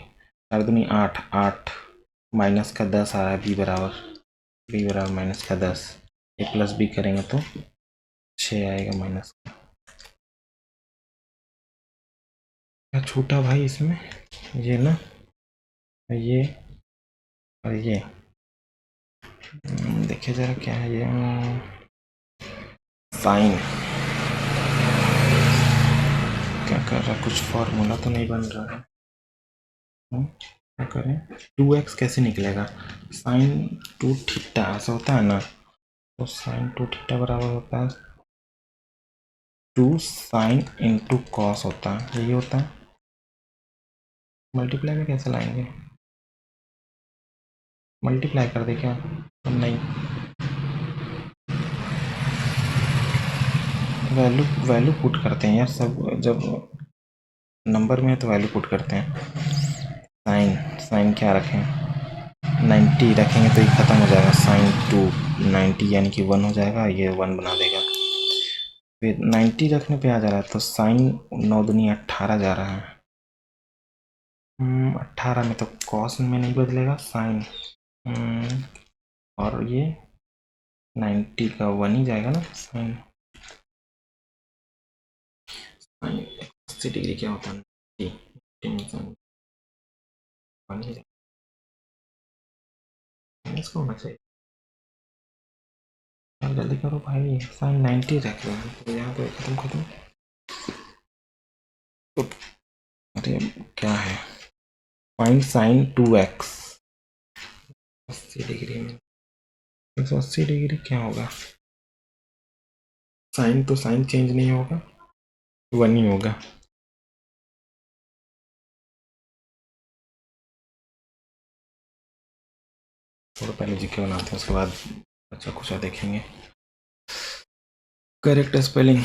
4 दूनी 8, 8 माइनस का 10 आ रहा है, बी बराबर माइनस का 10, ए प्लस बी करेंगे तो 6 आएगा माइनस का। क्या छूटा भाई इसमें, ये ना, ये और ये देखिए जरा क्या है ये, साइन क्या कर रहा है, कुछ फॉर्मूला तो नहीं बन रहा है। क्या करें, 2x कैसे निकलेगा, साइन 2 थीटा ऐसा होता है ना, तो साइन 2 थीटा बराबर होता है 2 साइन इंटू कॉस होता है, यही होता है। मल्टीप्लाई में कैसे लाएंगे, मल्टीप्लाई कर दे क्या, नहीं वैल्यू पुट करते हैं यार सब, जब नंबर में है तो वैल्यू पुट करते हैं। साइन क्या रखें, 90 रखेंगे तो ये ख़त्म हो जाएगा, साइन 2 90 यानी कि 1 हो जाएगा, ये 1 बना देगा। फिर 90 रखने पे आ जा रहा है तो साइन 9 दूनी 18 जा रहा है, 18 में तो कॉस में नहीं बदलेगा साइन, और ये 90 का 1 ही जाएगा ना, साइन 80 डिग्री क्या होता है, इसको होना चाहिए, जल्दी करो भाई, साइन 90 रख रहे हैं तो यहाँ पे खत्म। अरे क्या है, फाइंड साइन 2x 80 डिग्री में, 180 डिग्री क्या होगा, साइन तो साइन चेंज नहीं होगा, 1 ही होगा। थोड़ा पहले जीके बनाते हैं, उसके बाद अच्छा कुछ देखेंगे। Correct spelling,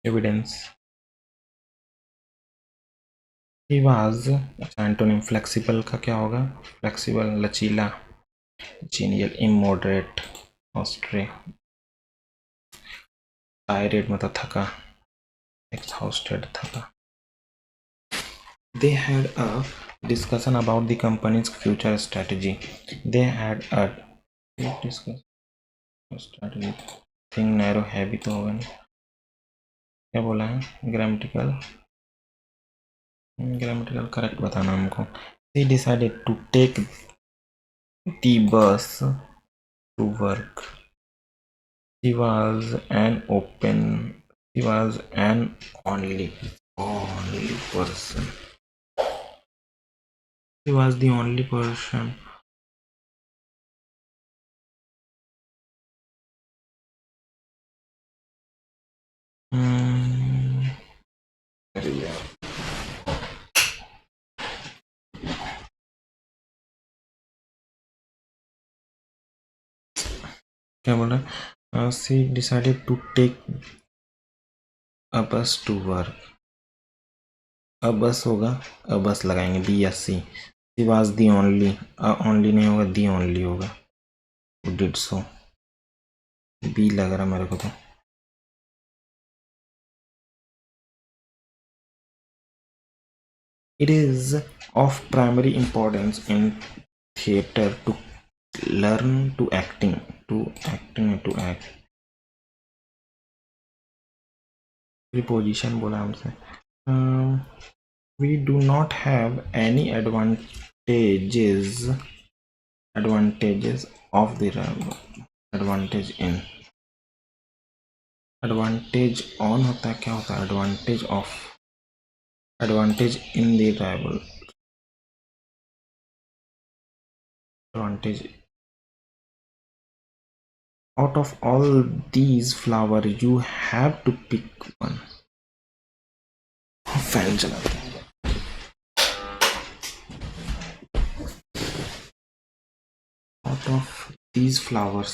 evidence, he was, अच्छा एंटोनिम फ्लेक्सिबल का क्या होगा, फ्लेक्सिबल लचीला, जीनियल इमोडरेट, ऑस्ट्रे, टायरेट मतलब थका, exhausted थका। They had a discussion about the company's future strategy. They had a discussion strategy. Think narrow heavy तो होगा नहीं, क्या बोला है, ग्रामेटिकल करेक्ट बताना हमको। They decided to take the bus to work. She was an only person. She was the only person. अरे यार क्या बोल रहा है, she decided to take a bus to work. a bus होगा, a bus लगाएंगे बी या सी, she was the only, only नहीं होगा, the only होगा, did so, बी लग रहा मेरे को तो। It is of primary importance in theatre to learn to act. Preposition बोला हमसे, we do not have any advantages of the advantage in, advantage on होता है, क्या होता है advantage of, advantage in the rival, advantage, out of all these flowers you have to pick one। Fan चलाते हैं। out of these flowers.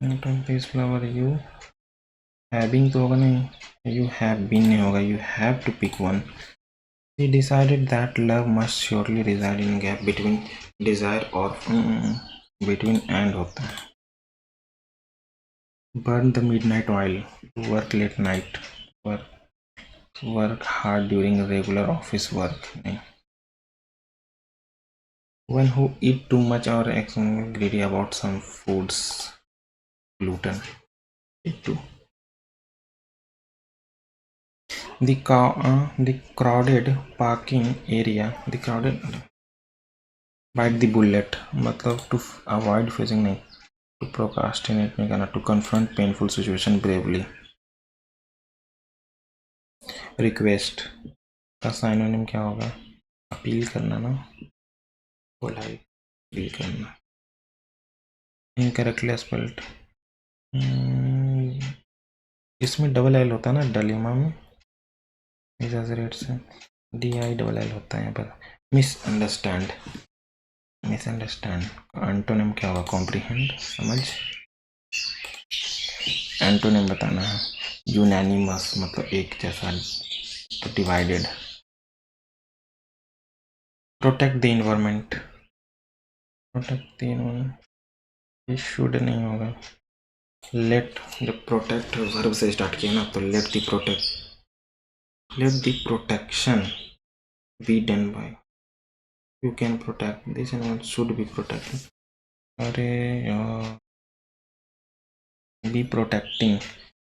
Out of these flower you having तो होगा नहीं, you have been नहीं होगा, you have to pick one. He decided that love must surely reside in gap between desire और between and होता है. Burn the midnight oil, work late night, work hard during regular office work. नहीं. One who eat too much or greedy about some foods, gluten. It too. The crowded parking area, the crowded bite the bullet, मतलब to avoid facing नहीं, to procrastinate नहीं करना, to confront painful situation bravely. Request का synonym क्या होगा? अपील करना ना, polite अपील करना. Incorrectly spelled. इसमें डबल एल होता है ना डलीमा में, एग्जैजरेट से DI डबल एल होता है यहाँ पर. मिसअंडरस्टैंड, मिसअंडरस्टैंड एंटोनिम क्या होगा? कॉम्प्रीहेंड, समझ. एंटोनिम बताना है. यूनैनिमस मतलब एक जैसा, तो divided. Protect the environment, protect the environment, ये शुड नहीं होगा. लेट, जब प्रोटेक्ट वर्ब से स्टार्ट किया ना, तो late the protection be done by, you can protect this animal, should be protected. अरे यार, बी प्रोटेक्टिंग,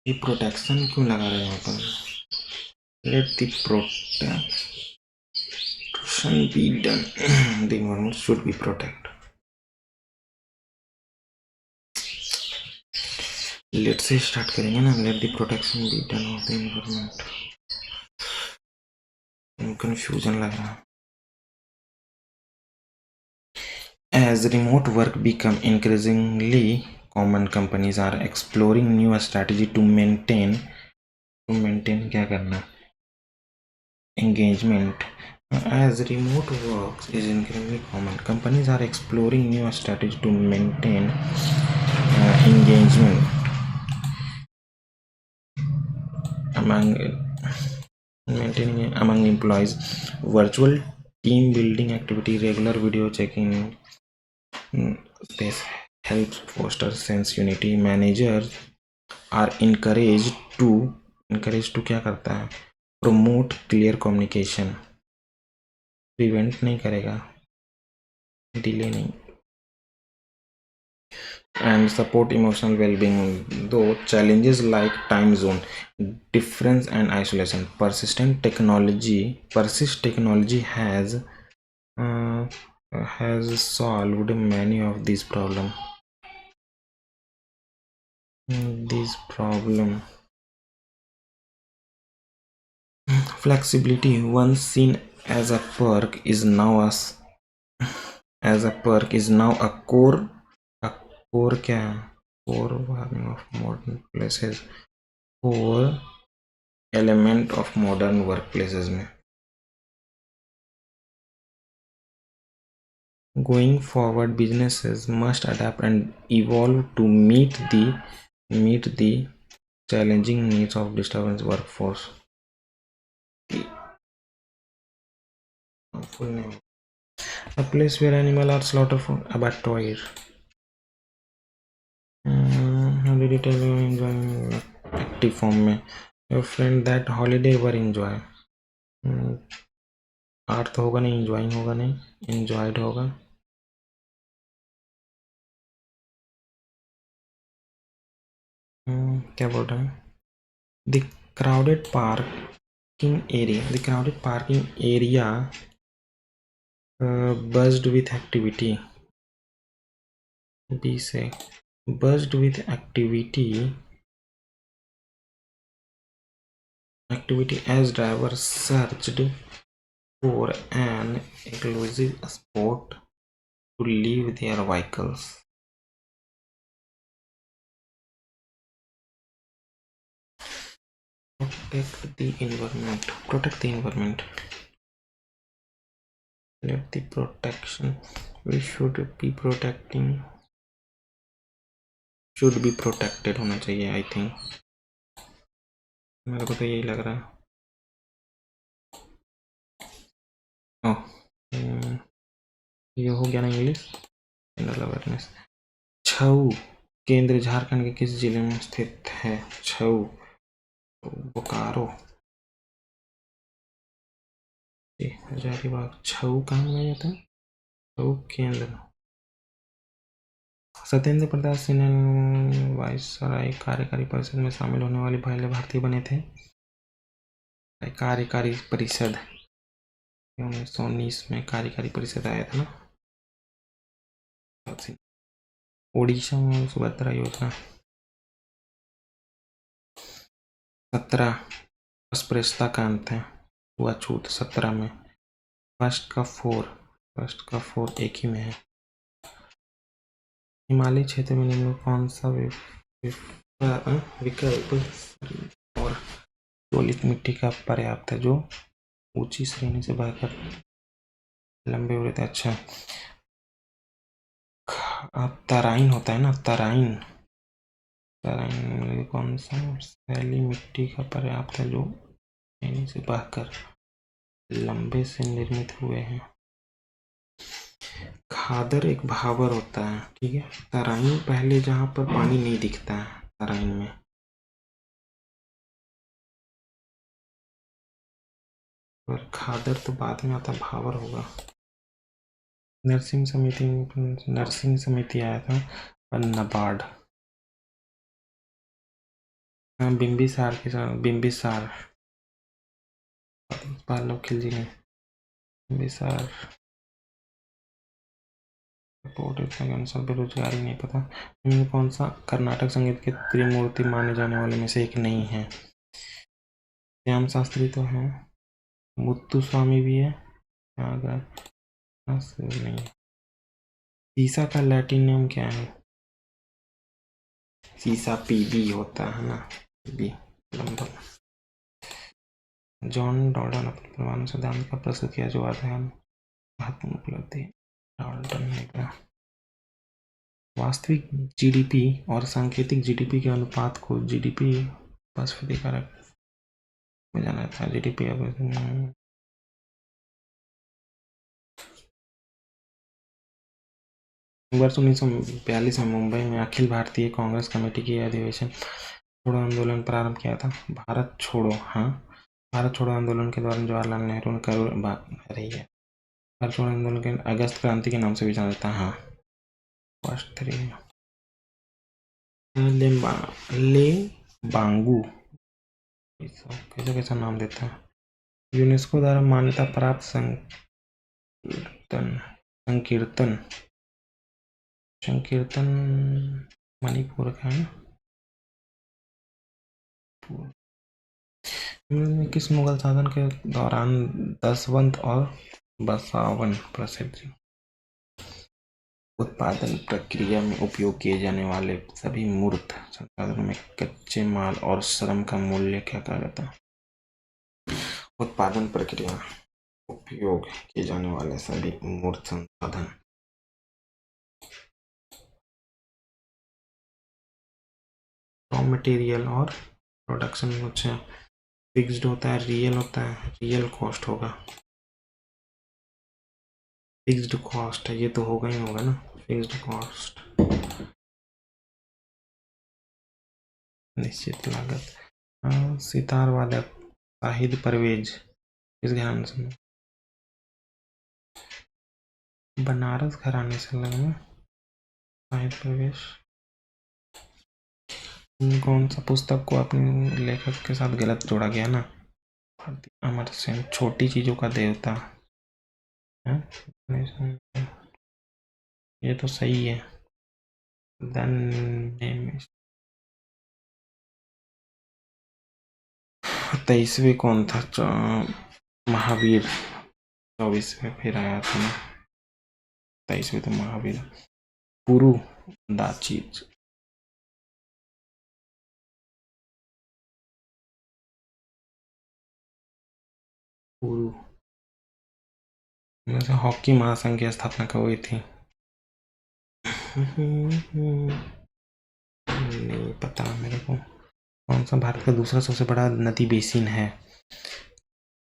ये प्रोटेक्शन क्यों लगा रहे हैं यहाँ पर? Let the protection be done, the environment should be protect. Let से स्टार्ट करेंगे ना, let the protection be done of the environment. Confusion लग रहा है. As remote work become increasingly common, companies are exploring new strategy to maintain क्या करना? Engagement. As remote work is increasingly common, companies are exploring new strategy to maintain engagement among employees. Virtual team building activity, regular video checking, this helps foster sense unity. Managers are encouraged to क्या करता है? Promote clear communication. Prevent नहीं करेगा, delay नहीं. And support emotional well-being, though challenges like time zone difference and isolation persist. Technology has solved many of these problems. Flexibility, once seen as a perk, is now a core क्या है? core of modern places, core element of modern workplaces में. Going forward, businesses must adapt and evolve to meet the challenging needs of disturbance workforce. Full name. A place where animals are slaughtered for abattoir. How did you tell you enjoying active form में? Your friend that holiday were enjoy. अर्थ होगा नहीं, enjoying होगा नहीं, enjoyed होगा. क्या बोल रहा है? The crowded parking area buzzed with activity. B से buzzed with activity as drivers searched for an exclusive spot to leave their vehicles. protect the environment, protect the environment, let the protection, we should be protecting, should be protected होना चाहिए आई थिंक, मेरे को तो यही लग रहा है। ये हो गया ना इंग्लिश, जनरल अवेयरनेस। छऊ केंद्र झारखंड के किस जिले में स्थित है? छऊ बोकारो, हजारीबाग। छऊ कहाँ बनाया जाता है? छऊ केंद्र। सत्येंद्र प्रसाद सिन्हा वायसराय कार्यकारी परिषद में शामिल होने वाले पहले भारतीय बने थे। कार्यकारी परिषद 1919 में कार्यकारी परिषद आया था ना। ओडिशा में सुभद्रा योजना। 17 अस्पृश्यता का अंत है, छूत 17 में। फर्स्ट का 4 एक ही में है। हिमालय क्षेत्र में निम्न कौन सा विकल्प और चोलित मिट्टी का पर्याप्त है, जो ऊंची श्रेणी से बहकर लंबे उड़ते? अच्छा, तराइन होता है ना, तराइन कौन सा सैली मिट्टी का पर्याप्त है, जो श्रेणी से बहकर लंबे से निर्मित हुए हैं। खादर एक भावर होता है, ठीक है। तराइन पहले जहां पर पानी नहीं दिखता है, तराइन में। और खादर तो बाद में आता, भावर होगा। नरसिंह समिति आया था और नबार्ड। बिंबिसार के साथ, बिंबिसार पालो खिलजी ने बिंबिसार रिपोर्ट के अनुसार बेरोजगारी नहीं पता। इनमें कौन सा कर्नाटक संगीत के त्रिमूर्ति माने जाने वाले में से एक नहीं है? श्याम शास्त्री तो है, मुत्तु स्वामी भी है, नहीं। सीसा का लैटिन नेम क्या है? सीसा पीबी होता है ना, पीबी लंदन। जॉन डॉल्टन अपने परमाणु सिद्धांत का प्रस्तुत किया, जो आधार महत्वपूर्ण उपलब्धि डॉल्टन ने कहा। वास्तविक जीडीपी और सांकेतिक जीडीपी के अनुपात को जीडीपी वास्तविक कारक में जाना था। जीडीपी वर्ष 1942 में मुंबई में अखिल भारतीय कांग्रेस कमेटी की अधिवेशन छोड़ो आंदोलन प्रारंभ किया था। भारत छोड़ो, हाँ, भारत छोड़ो आंदोलन के दौरान जवाहरलाल नेहरू ने रही है। भारत छोड़ो आंदोलन के अगस्त क्रांति के नाम से भी जाना जाता है। हाँ, फर्स्ट 3 ले बांगू कैसा कैसा नाम देता है। यूनेस्को द्वारा मान्यता प्राप्त संकीर्तन मणिपुर का है। किस मुगल शासन के दौरान दसवंत और बसावन प्रसिद्ध? उत्पादन प्रक्रिया में उपयोग किए जाने वाले सभी मूर्त संसाधनों में कच्चे माल और श्रम का मूल्य क्या कहा जाता है? उत्पादन प्रक्रिया उपयोग किए जाने वाले सभी मूर्त संसाधन। रॉ मटेरियल और प्रोडक्शन कुछ फिक्स्ड होता है, रियल होता है, रियल कॉस्ट होगा। फिक्स्ड कॉस्ट है, ये तो होगा ही होगा ना, फिक्स्ड कॉस्ट निश्चित लागत। सितार वादक शाहिद परवेज किस घराने से? बनारस घराने से लगा। शाहिद परवेज कौन सा पुस्तक को अपने लेखक के साथ गलत जोड़ा गया ना? अमर सिंह छोटी चीजों का देवता है? ये तो सही है। 23वें कौन था? महावीर। 24वें फिर आया था ना, 23वें तो महावीर। पुरु दाचीज पूर्व जैसे हॉकी महासंघ की स्थापना कब हुई थी? नहीं पता मेरे को। कौन सा भारत का दूसरा सबसे बड़ा नदी बेसिन है?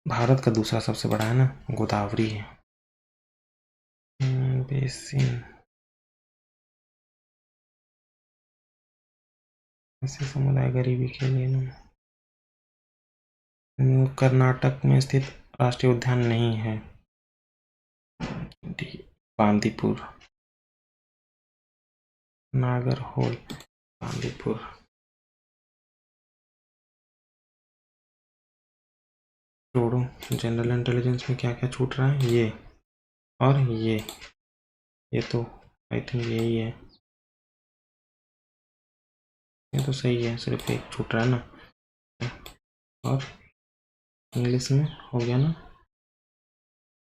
भारत का दूसरा सबसे बड़ा है ना, गोदावरी है। बेसिन ऐसे समुदाय गरीबी के लिए ना। कर्नाटक में स्थित राष्ट्रीय उद्यान नहीं है। बांदीपुर, नागरहोल, बांदीपुर। छोड़ो, जनरल इंटेलिजेंस में क्या क्या छूट रहा है? ये और ये तो आई थिंक यही है। ये तो सही है, सिर्फ एक छूट रहा है ना। और इंग्लिश में हो गया ना।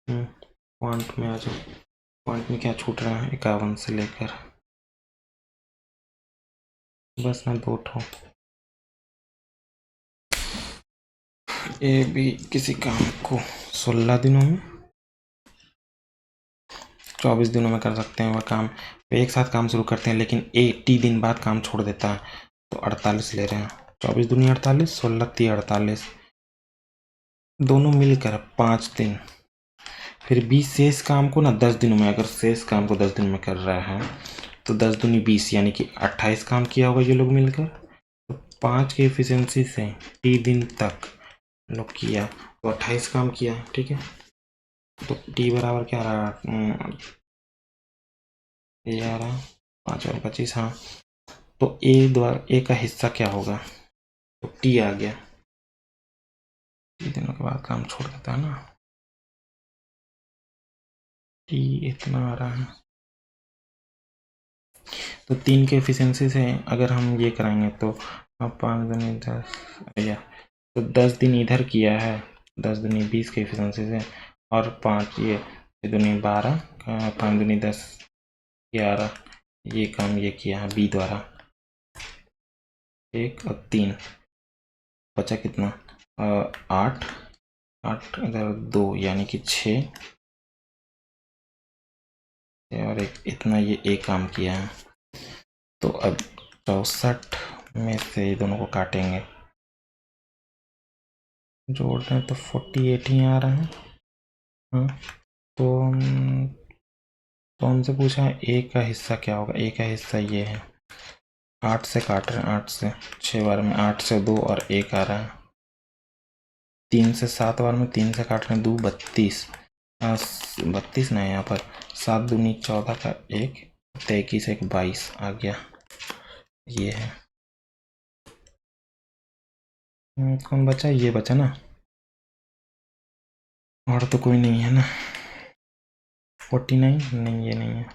क्वांट में आ जाओ। क्वांट में क्या छूट रहा है? 51 से लेकर बस ना 2 ठो। ये भी किसी काम को 16 दिनों में 24 दिनों में कर सकते हैं वह काम। एक साथ काम शुरू करते हैं लेकिन 80 दिन बाद काम छोड़ देता है, तो 48 ले रहे हैं। 24 दूनी 48, 16 × 48, दोनों मिलकर 5 दिन। फिर 20 शेष काम को ना 10 दिनों में, अगर शेष काम को 10 दिन में कर रहा है तो 10 दूनी 20, यानी कि 28 काम किया होगा ये लोग मिलकर। तो 5 की एफिशिएंसी से टी दिन तक लोग किया तो 28 काम किया, ठीक है। तो टी बराबर क्या रहा? ये आ रहा 5 और 25, हाँ। तो ए का हिस्सा क्या होगा? तो टी आ गया। टी दिनों के बाद काम छोड़ देता है ना। टी इतना आ रहा है, तो 3 के एफिशिएंसी से अगर हम ये कराएंगे तो 5 दूनी 10 या तो 10 दिन इधर किया है, 10 दूनी 20 के एफिशिएंसी से, और 5 ये दूनी 12, 5 दूनी 10 11, ये काम ये किया है बी द्वारा। 1 और 3 बचा कितना? 8 इधर 2 यानी कि 6, और एक इतना ये एक काम किया है। तो अब 64 में से दोनों को काटेंगे, जोड़ रहे हैं तो 48 ही आ रहा है। हाँ, तो हमसे पूछा है ए का हिस्सा क्या होगा। ए का हिस्सा ये है, 8 से काट रहे हैं, 8 से 6 बार में 8 से 2 और 1 आ रहा है। 3 से 7 बार में 3 से काट रहे हैं, 2 32, 32 नहीं, यहाँ पर 7 दूनी 14 का 1, 21 1 22 आ गया। ये है। कौन बचा? ये बचा ना, और तो कोई नहीं है ना। 49 नहीं, ये नहीं है।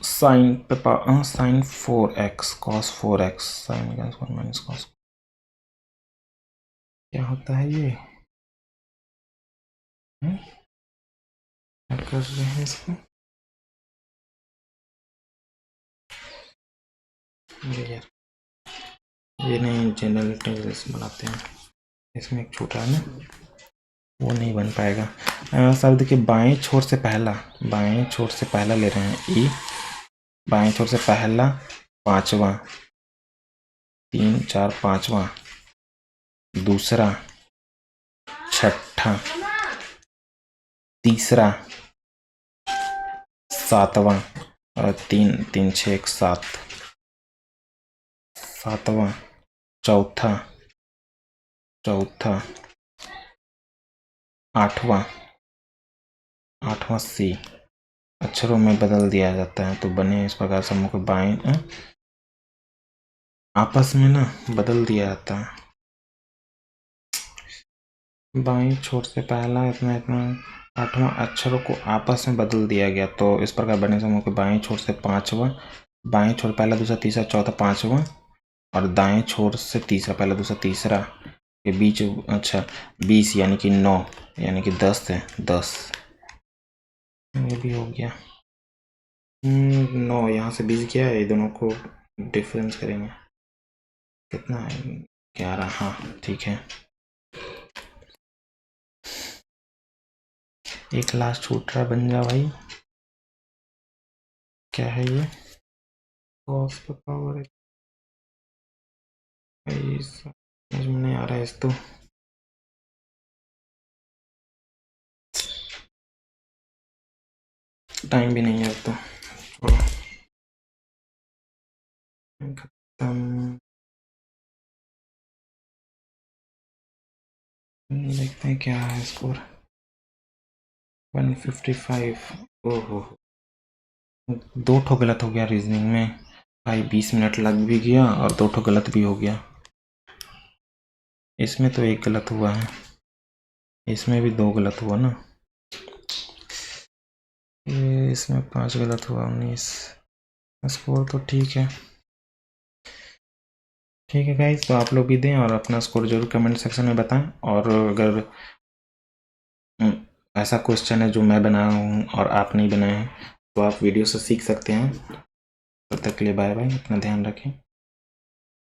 Sine sine 4x cos 4x, sine minus cos, क्या होता है ये? क्या कर रहे हैं इसको? यार ये नहीं, जनरल इंटेलिजेंस बनाते हैं, इसमें एक छोटा है ना, वो नहीं बन पाएगा। शब्द के बाएं छोर से पहला ले रहे हैं ई, बाएं छोर से पहला 5वां, 3 4 5वां, दूसरा 6ठा, तीसरा 7वां, और 3 3 6 1 7, 7वां, चौथा 8वां सी। अक्षरों में बदल दिया जाता है तो बने इस प्रकार समूह के बाएं आपस में ना बदल दिया जाता है। बाएं छोर से पहला इतना 8वां अक्षरों को आपस में बदल दिया गया, तो इस प्रकार बने समूह के बाएं छोर से 5वां, बाएं छोर पहला दूसरा तीसरा चौथा 5वां, और दाएं छोर से तीसरा पहला दूसरा तीसरा के बीच, अच्छा 20 यानी कि 9, यानी कि 10 है 10, ये भी हो गया। 9 यहाँ से 20 गया है, दोनों को डिफरेंस करेंगे। कितना है 11। हाँ ठीक है। एक लास्ट छूट रहा, बन जा भाई। क्या है ये? कॉस का पावर है, समझ में नहीं आ रहा है इस तो। टाइम भी नहीं है अब तो, छोड़ो खत्म। देखते हैं क्या है स्कोर। 155। ओहो, 2 ठो गलत हो गया रीजनिंग में भाई। 20 मिनट लग भी गया और 2 ठो गलत भी हो गया। इसमें तो 1 गलत हुआ है, इसमें भी 2 गलत हुआ ना, ये इसमें 5 गलत हुआ। 19। स्कोर तो ठीक है। ठीक है गाइस, तो आप लोग भी दें और अपना स्कोर जरूर कमेंट सेक्शन में बताएं। और अगर ऐसा क्वेश्चन है जो मैं बनाया हूँ और आप नहीं बनाए हैं तो आप वीडियो से सीख सकते हैं। तब तक के लिए बाय बाय, अपना ध्यान रखें।